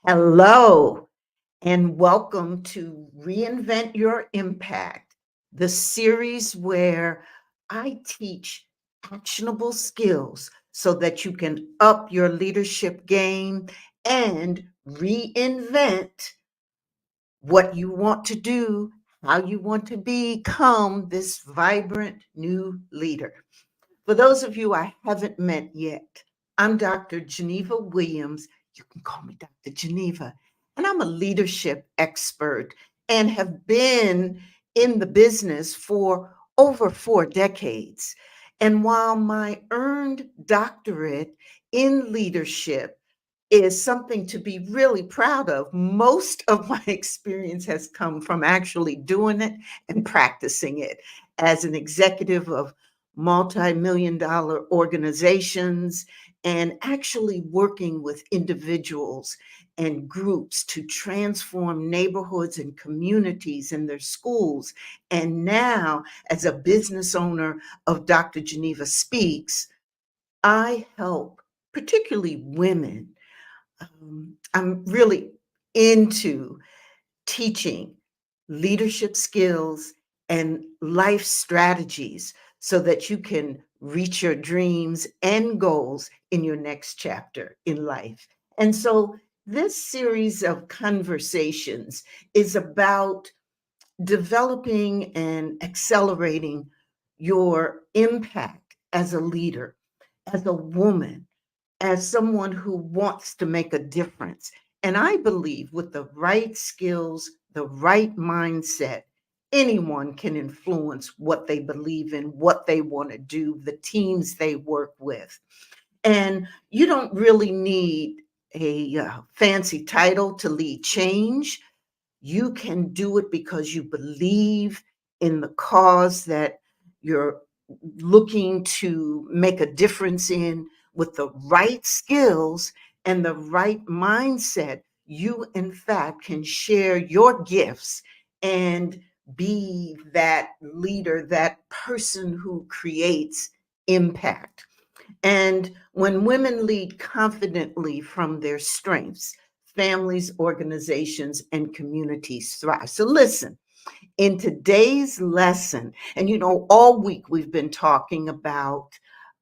Hello, and welcome to Reinvent Your Impact, the series where I teach actionable skills so that you can up your leadership game and reinvent what you want to do, how you want to become this vibrant new leader. For those of you I haven't met yet, I'm Dr. Geneva Williams. You can call me Dr. Geneva. And I'm a leadership expert and have been in the business for over 4 decades. And while my earned doctorate in leadership is something to be really proud of, most of my experience has come from actually doing it and practicing it as an executive of multi-million dollar organizations and actually working with individuals and groups to transform neighborhoods and communities and their schools. And now, as a business owner of Dr. Geneva Speaks, I help particularly women. I'm really into teaching leadership skills and life strategies so that you can reach your dreams and goals in your next chapter in life. And so this series of conversations is about developing and accelerating your impact as a leader, as a woman, as someone who wants to make a difference. And I believe with the right skills, the right mindset, anyone can influence what they believe in, what they want to do, the teams they work with. And you don't really need a fancy title to lead change. You can do it because you believe in the cause that you're looking to make a difference in. With the right skills and the right mindset, you, in fact, can share your gifts and be that leader, that person who creates impact. And when women lead confidently from their strengths, families, organizations, and communities thrive. So, listen, in today's lesson, and all week we've been talking about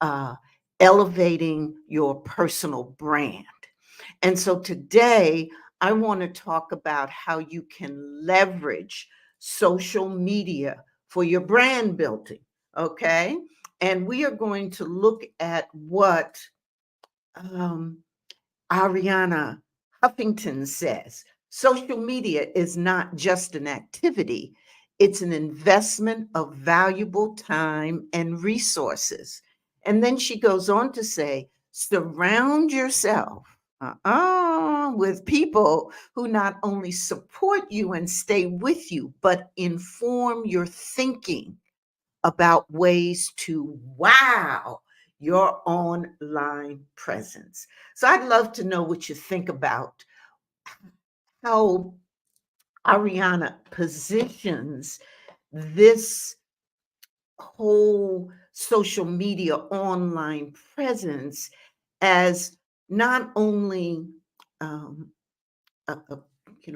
uh, elevating your personal brand. And so today, I want to talk about how you can leverage social media for your brand building. Okay. And we are going to look at what um, Ariana Huffington says. Social media is not just an activity, it's an investment of valuable time and resources. And then she goes on to say, surround yourself with people who not only support you and stay with you, but inform your thinking about ways to wow your online presence. So I'd love to know what you think about how Ariana positions this whole social media online presence as not only um, a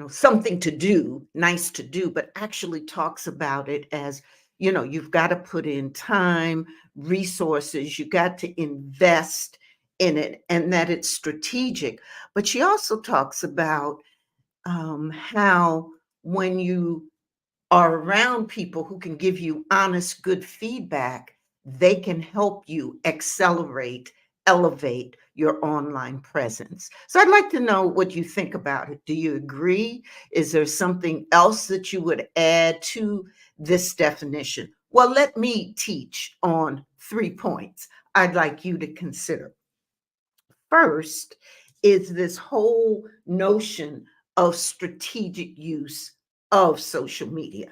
something to do, nice to do, but actually talks about it as, you've got to put in time, resources, you got to invest in it, and that it's strategic. But she also talks about how when you are around people who can give you honest, good feedback, they can help you accelerate, elevate your online presence. So I'd like to know what you think about it. Do you agree? Is there something else that you would add to this definition? Well, let me teach on 3 points I'd like you to consider. First is this whole notion of strategic use of social media.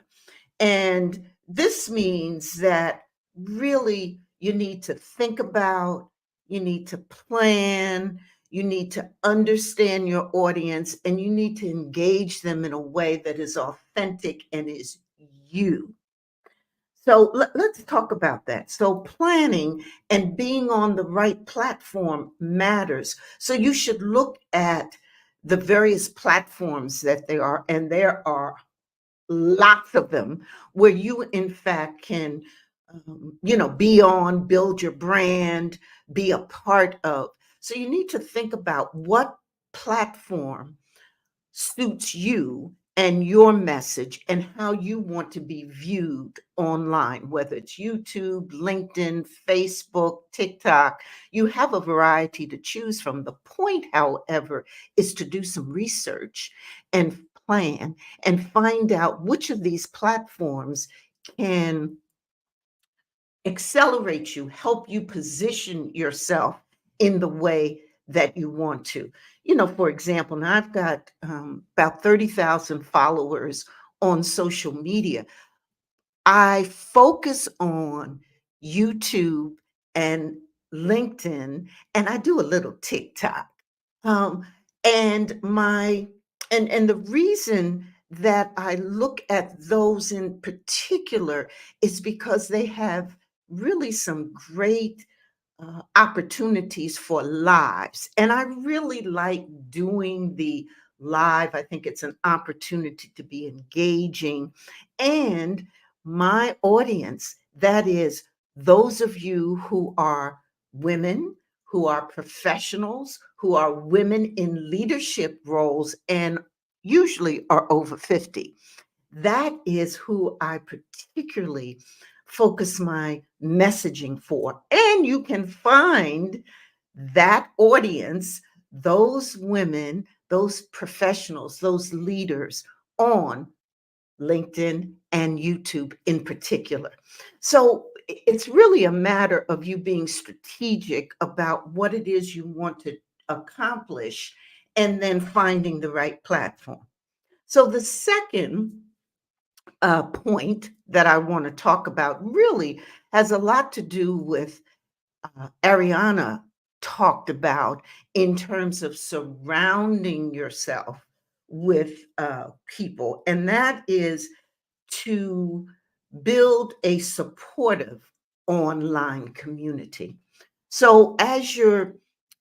And this means that really you need to think about, you need to plan, you need to understand your audience, and you need to engage them in a way that is authentic and is you. So let's talk about that. So, planning and being on the right platform matters. So, you should look at the various platforms that there are, and there are lots of them, where you in fact can be on, build your brand, be a part of. So you need to think about what platform suits you and your message and how you want to be viewed online, whether it's YouTube, LinkedIn, Facebook, TikTok. You have a variety to choose from. The point, however, is to do some research and plan and find out which of these platforms can accelerate you, help you position yourself in the way that you want to. For example, now I've got about 30,000 followers on social media. I focus on YouTube and LinkedIn, and I do a little TikTok. Um, and my and the reason that I look at those in particular is because they have really some great opportunities for lives. And I really like doing the live. I think it's an opportunity to be engaging. And my audience, that is, those of you who are women, who are professionals, who are women in leadership roles, and usually are over 50. That is who I particularly focus my messaging for. And you can find that audience, those women, those professionals, those leaders on LinkedIn and YouTube in particular. So it's really a matter of you being strategic about what it is you want to accomplish and then finding the right platform. So the second point that I want to talk about really has a lot to do with Ariana talked about in terms of surrounding yourself with people, and that is to build a supportive online community. So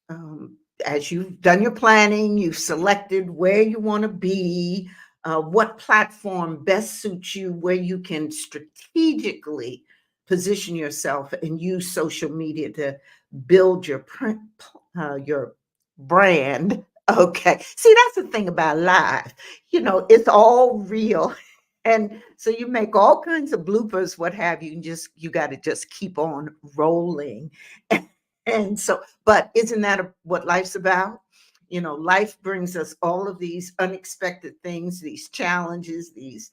um, as you've done your planning, you've selected where you want to be, what platform best suits you, where you can strategically position yourself and use social media to build your brand. Okay, see, that's the thing about live. It's all real. And so you make all kinds of bloopers, what have you, and you got to just keep on rolling. And so, but isn't that what life's about? Life brings us all of these unexpected things, these challenges, these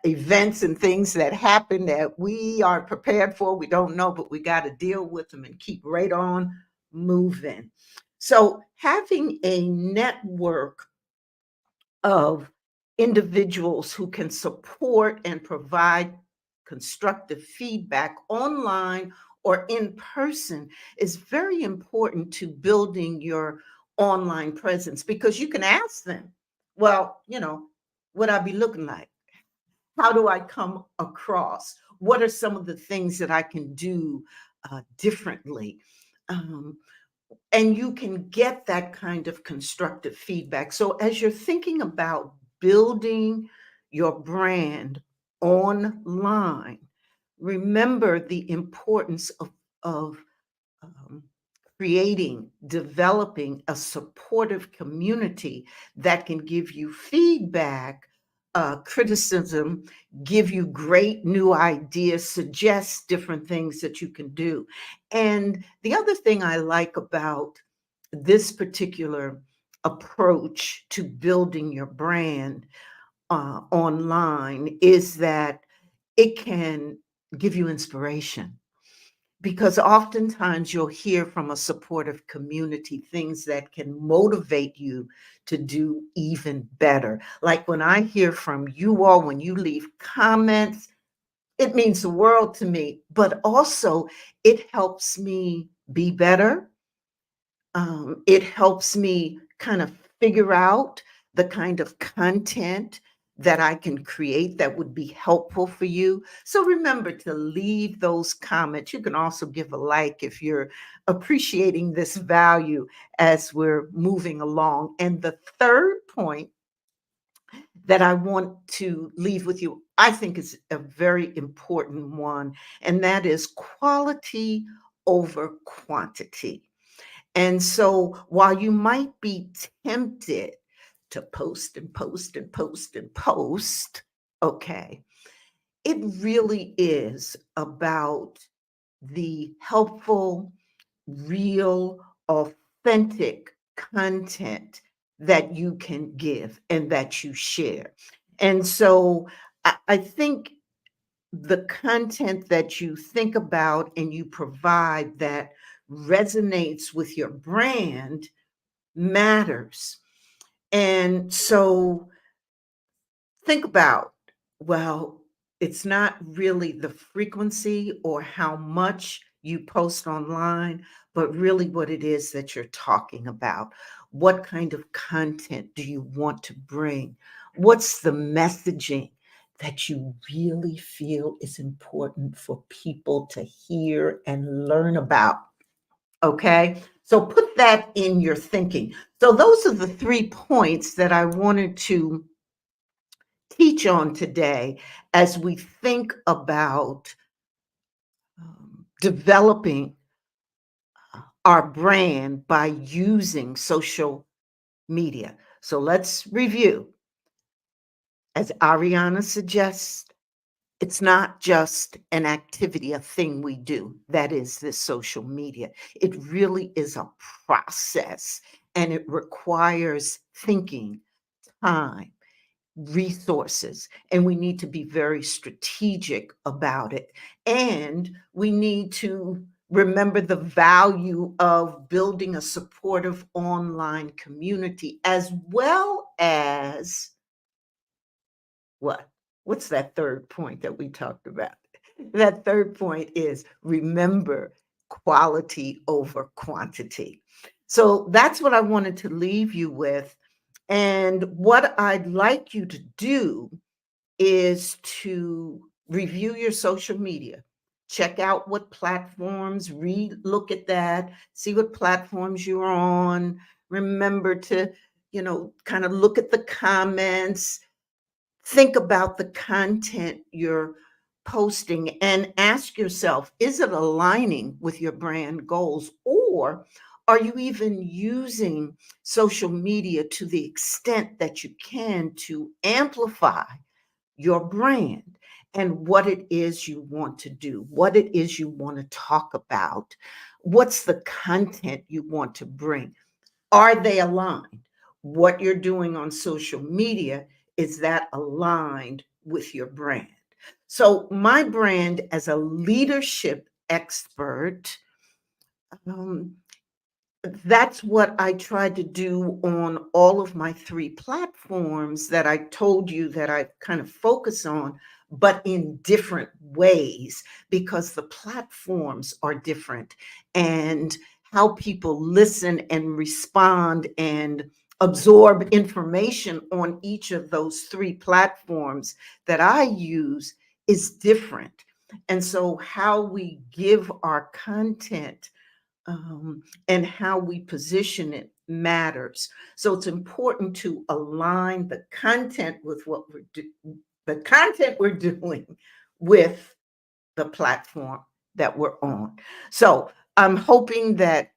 events and things that happen that we aren't prepared for. We don't know, but we got to deal with them and keep right on moving. So having a network of individuals who can support and provide constructive feedback online or in person is very important to building your online presence, because you can ask them, well, what I be looking like? How do I come across? What are some of the things that I can do differently? Um, and you can get that kind of constructive feedback. So as you're thinking about building your brand online, remember the importance of um, creating, developing a supportive community that can give you feedback, criticism, give you great new ideas, suggest different things that you can do. And the other thing I like about this particular approach to building your brand online is that it can give you inspiration, because oftentimes you'll hear from a supportive community things that can motivate you to do even better. Like when I hear from you all, when you leave comments, it means the world to me, but also it helps me be better. It helps me kind of figure out the kind of content that I can create that would be helpful for you. So remember to leave those comments. You can also give a like if you're appreciating this value as we're moving along. And the third point that I want to leave with you, I think is a very important one, and that is quality over quantity. And so while you might be tempted to post and post and post and post, okay, it really is about the helpful, real, authentic content that you can give and that you share. And so I think the content that you think about and you provide that resonates with your brand matters. And so think about, well, it's not really the frequency or how much you post online, but really what it is that you're talking about. What kind of content do you want to bring? What's the messaging that you really feel is important for people to hear and learn about? Okay. So put that in your thinking. So those are the 3 points that I wanted to teach on today as we think about developing our brand by using social media. So let's review. As Ariana suggests, it's not just an activity, a thing we do. That is this social media. It really is a process and it requires thinking, time, resources, and we need to be very strategic about it. And we need to remember the value of building a supportive online community as well as what? What's that third point that we talked about? That third point is remember quality over quantity. So that's what I wanted to leave you with. And what I'd like you to do is to review your social media. Check out what platforms, look at that, see what platforms you're on. Remember to, kind of look at the comments, think about the content you're posting and ask yourself, is it aligning with your brand goals? Or are you even using social media to the extent that you can to amplify your brand and what it is you want to do, what it is you want to talk about? What's the content you want to bring? Are they aligned? What you're doing on social media, is that aligned with your brand? So, my brand as a leadership expert, um, that's what I tried to do on all of my 3 platforms that I told you that I kind of focus on, but in different ways because the platforms are different and how people listen and respond and absorb information on each of those 3 platforms that I use is different. And so, how we give our content and how we position it matters. So it's important to align the content with the content we're doing with the platform that we're on. So I'm hoping that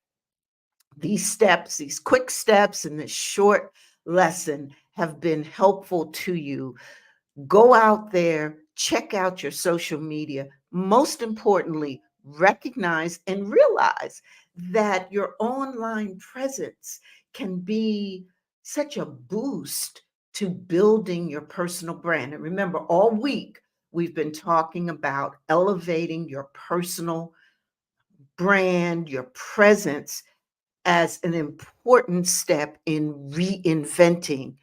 these steps, these quick steps in this short lesson have been helpful to you. Go out there, check out your social media. Most importantly, recognize and realize that your online presence can be such a boost to building your personal brand. And remember, all week we've been talking about elevating your personal brand, your presence as an important step in reinventing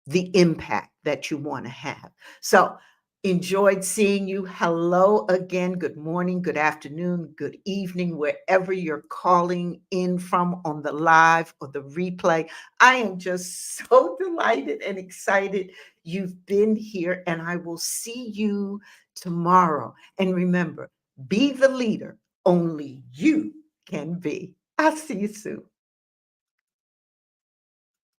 the impact that you want to have. So Enjoyed seeing you. Hello again. Good morning, good afternoon, good evening, wherever you're calling in from on the live or the replay. I am just so delighted and excited you've been here, and I will see you tomorrow. And remember, be the leader only you can be. I'll see you soon.